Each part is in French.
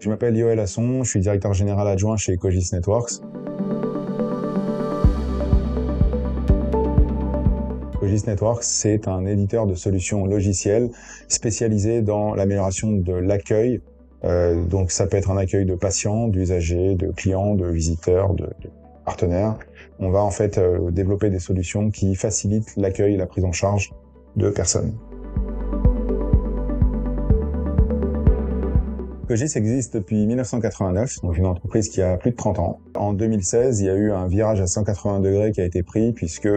Je m'appelle Yoël Asson, je suis directeur général adjoint chez Ecogis Networks. Ecogis Networks, c'est un éditeur de solutions logicielles spécialisé dans l'amélioration de l'accueil. Donc ça peut être un accueil de patients, d'usagers, de clients, de visiteurs, de partenaires. On va en fait développer des solutions qui facilitent l'accueil et la prise en charge de personnes. Ecogis existe depuis 1989, donc une entreprise qui a plus de 30 ans. En 2016, il y a eu un virage à 180 degrés qui a été pris puisque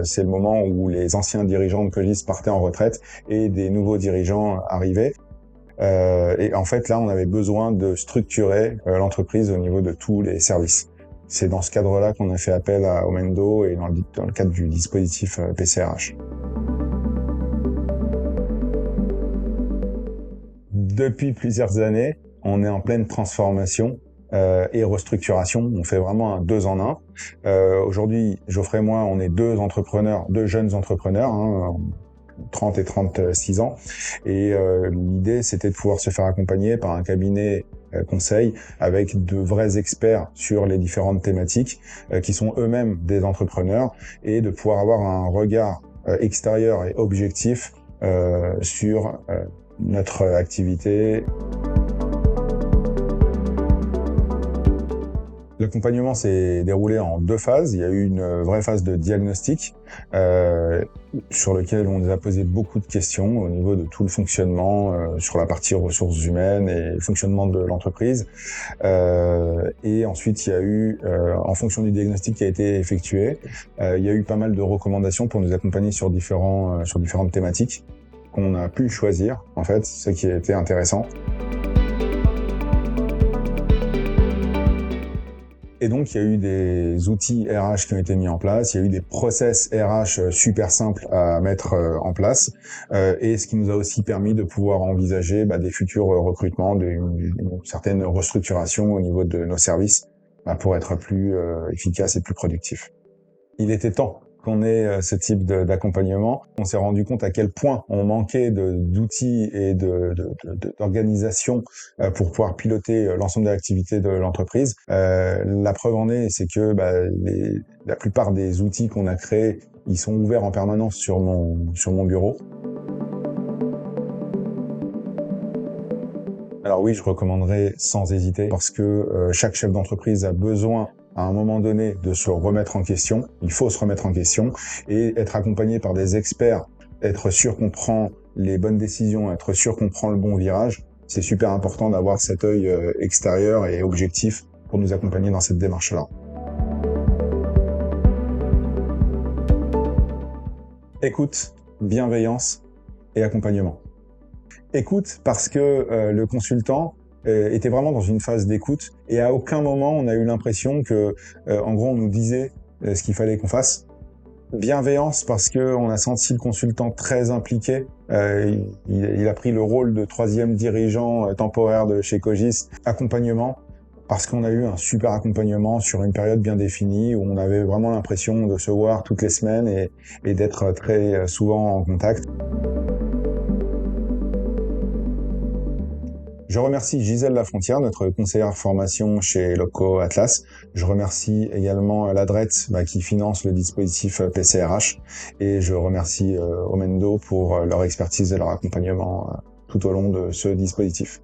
c'est le moment où les anciens dirigeants de Ecogis partaient en retraite et des nouveaux dirigeants arrivaient. Et en fait, là, on avait besoin de structurer l'entreprise au niveau de tous les services. C'est dans ce cadre-là qu'on a fait appel à Omendo et dans le cadre du dispositif PCRH. Depuis plusieurs années, on est en pleine transformation et restructuration. On fait vraiment un 2 en 1. Aujourd'hui, Geoffrey et moi, on est deux jeunes entrepreneurs, 30 et 36 ans. Et l'idée, c'était de pouvoir se faire accompagner par un cabinet conseil avec de vrais experts sur les différentes thématiques qui sont eux-mêmes des entrepreneurs et de pouvoir avoir un regard extérieur et objectif sur notre activité. L'accompagnement s'est déroulé en 2 phases. Il y a eu une vraie phase de diagnostic sur lequel on nous a posé beaucoup de questions au niveau de tout le fonctionnement, sur la partie ressources humaines et le fonctionnement de l'entreprise. Et ensuite, il y a eu, en fonction du diagnostic qui a été effectué, il y a eu pas mal de recommandations pour nous accompagner sur différentes thématiques qu'on a pu choisir, en fait, ce qui a été intéressant. Et donc, il y a eu des outils RH qui ont été mis en place, il y a eu des process RH super simples à mettre en place, et ce qui nous a aussi permis de pouvoir envisager des futurs recrutements, une certaine restructuration au niveau de nos services pour être plus efficace et plus productif. Il était temps qu'on ait ce type d'accompagnement. On s'est rendu compte à quel point on manquait d'outils et d'organisation pour pouvoir piloter l'ensemble des activités de l'entreprise. La preuve en est, c'est que la plupart des outils qu'on a créés, ils sont ouverts en permanence sur mon bureau. Alors oui, je recommanderais sans hésiter parce que chaque chef d'entreprise a besoin à un moment donné de se remettre en question. Il faut se remettre en question et être accompagné par des experts, être sûr qu'on prend les bonnes décisions, être sûr qu'on prend le bon virage. C'est super important d'avoir cet œil extérieur et objectif pour nous accompagner dans cette démarche-là. Écoute, bienveillance et accompagnement. Écoute parce que le consultant était vraiment dans une phase d'écoute et à aucun moment on a eu l'impression que, en gros, on nous disait ce qu'il fallait qu'on fasse. Bienveillance parce que on a senti le consultant très impliqué. Il a pris le rôle de 3e dirigeant temporaire de chez Ecogis. Accompagnement parce qu'on a eu un super accompagnement sur une période bien définie où on avait vraiment l'impression de se voir toutes les semaines et d'être très souvent en contact. Je remercie Gisèle Lafrontière, notre conseillère formation chez Loco Atlas. Je remercie également l'Adret qui finance le dispositif PCRH. Et je remercie Omendo pour leur expertise et leur accompagnement tout au long de ce dispositif.